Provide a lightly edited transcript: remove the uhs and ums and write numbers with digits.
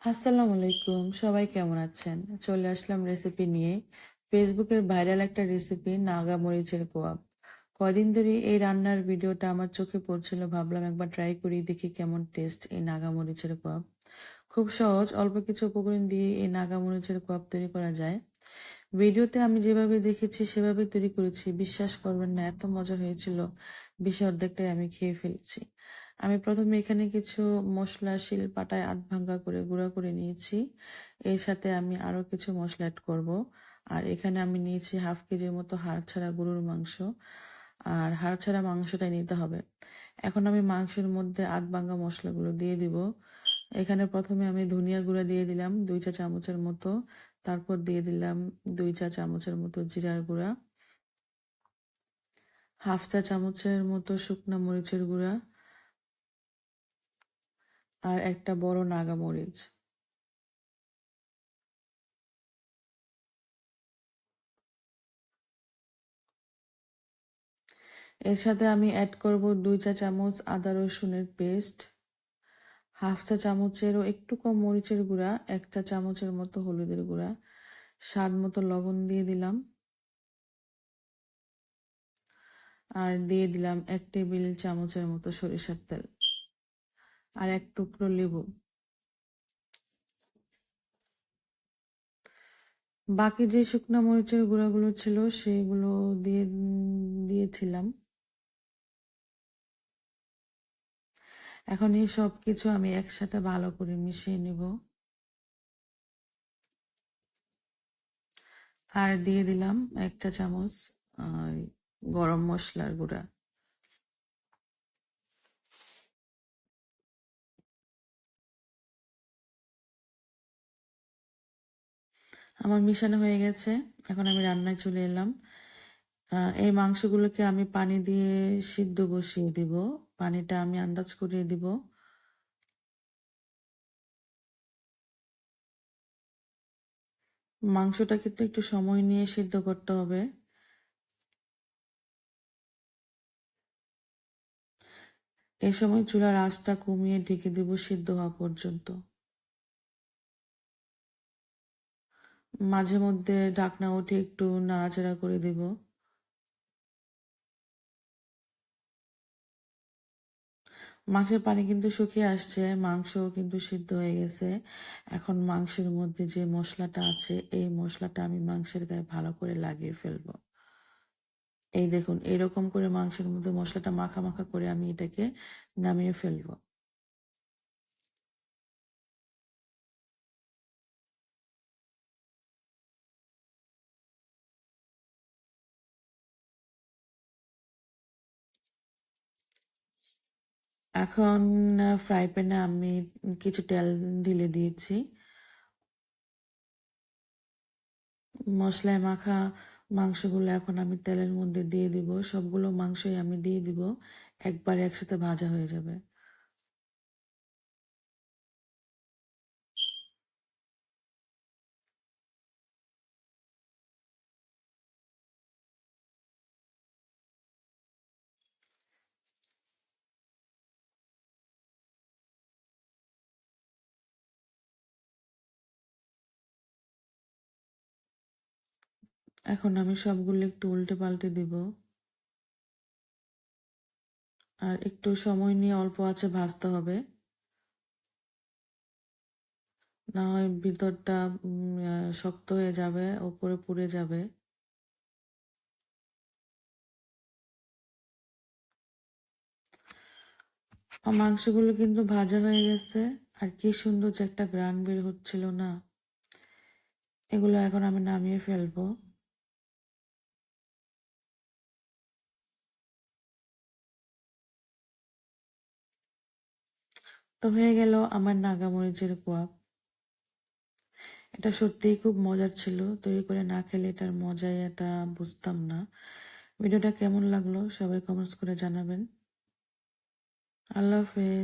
আসসালামু আলাইকুম, সবাই কেমন আছেন? চলে আসলাম রেসিপি নিয়ে। ফেসবুকের ভাইরাল একটা রেসিপি নাগা মরিচের কোয়াব। কয়দিন ধরে এই রান্নার ভিডিওটা আমার চোখে পড়ছিল, ভাবলাম একবার ট্রাই করি, দেখি কেমন টেস্ট এই নাগা মরিচের কোয়াব। খুব সহজ, অল্প কিছু উপকরণ দিয়ে এই নাগা মরিচের কোয়াব তৈরি করা যায়। ভিডিওতে আমি যেভাবে দেখেছি সেভাবে তৈরি করেছি, বিশ্বাস করবেন না এত মজা হয়েছিল, বেশি অর্ধেকটাই আমি খেয়ে ফেলেছি। আমি প্রথমে এখানে কিছু মশলা শিলপাটায় আধ ভাঙ্গা করে গুঁড়া করে নিয়েছি। এর সাথে আমি আরো কিছু মশলা অ্যাড করব। আর এখানে আমি নিয়েছি হাফ কেজির মতো হাড় ছাড়া গরুর মাংস। আর হাড় ছাড়া মাংসটাই নিতে হবে। এখন আমি মাংসের মধ্যে আধ ভাঙ্গা মশলাগুলো দিয়ে দিব। এখানে প্রথমে আমি ধনিয়া গুঁড়া দিয়ে দিলাম 2 চা চামচের মতো। তারপর দিয়ে দিলাম 2 চা চামচের মতো জিরার গুঁড়া, হাফ 1 চা চামচের মতো শুকনা মরিচের গুঁড়া, আর একটা বড় নাগা মরিচ। এর সাথে আমি অ্যাড করব 2 চা চামচ আদা রসুনের পেস্ট, হাফ 1 চা চামচেরও একটু কম মরিচের গুঁড়া, 1 চা চামচের মতো হলুদের গুঁড়া, স্বাদ মতো লবণ দিয়ে দিলাম, আর দিয়ে দিলাম 1 টেবিল চামচের মতো সরিষার তেল, আর এক টুকরো লেবু। বাকি যে শুকনা মরিচের গুঁড়াগুলো ছিল সেগুলো দিয়েছিলাম। এখন এই সব কিছু আমি একসাথে ভালো করে মিশিয়ে নিব। আর দিয়ে দিলাম 1 চা চামচ গরম মশলার গুঁড়া। আমার মিশানো হয়ে গেছে, এখন আমি রান্নায় চলে এলাম। এই মাংসগুলোকে আমি পানি দিয়ে সিদ্ধ বসিয়ে দিব। পানিটা আমি আন্দাজ করিয়ে দিব। মাংসটা কিন্তু একটু সময় নিয়ে সিদ্ধ করতে হবে। এই সময় চুলার আঁচটা কমিয়ে ঢেকে দিব সিদ্ধ হওয়া পর্যন্ত। মাঝে মধ্যে ঢাকনা উঠে একটু নাড়াচাড়া করে দিব। মাংসের পানি কিন্তু শুকিয়ে আসছে, মাংস কিন্তু সিদ্ধ হয়ে গেছে। এখন মাংসের মধ্যে যে মশলাটা আছে এই মশলাটা আমি মাংসের গায়ে ভালো করে লাগিয়ে ফেলবো। এই দেখুন, এরকম করে মাংসের মধ্যে মশলাটা মাখা মাখা করে আমি এটাকে নামিয়ে ফেলবো। এখন ফ্রাই প্যানে আমি কিছু তেল ঢেলে দিয়েছি। মশলায় মাখা মাংসগুলো এখন আমি তেলের মধ্যে দিয়ে দিব, সবগুলো মাংসই আমি দিয়ে দিব, একবারে একসাথে ভাজা হয়ে যাবে। এখন আমি সবগুলো একটু উল্টে পাল্টে দিব, আর একটু সময় নিয়ে অল্প আঁচে ভাজতে হবে, না হয় ভিতরটা শক্ত হয়ে যাবে, উপরে পুড়ে যাবে। মাংসগুলো কিন্তু ভাজা হয়ে গেছে, আর কি সুন্দর যে একটা গ্রান বের হচ্ছিল না। এগুলো এখন আমি নামিয়ে ফেলবো। তো হয়ে গেল আমার নাগা মরিচের কোয়াব। এটা সত্যিই খুব মজার ছিল, তৈরি করে না খেলে এটার মজাই এটা বুঝতাম না। ভিডিওটা কেমন লাগলো সবাই কমেন্টস করে জানাবেন। আল্লাহ হাফেজ।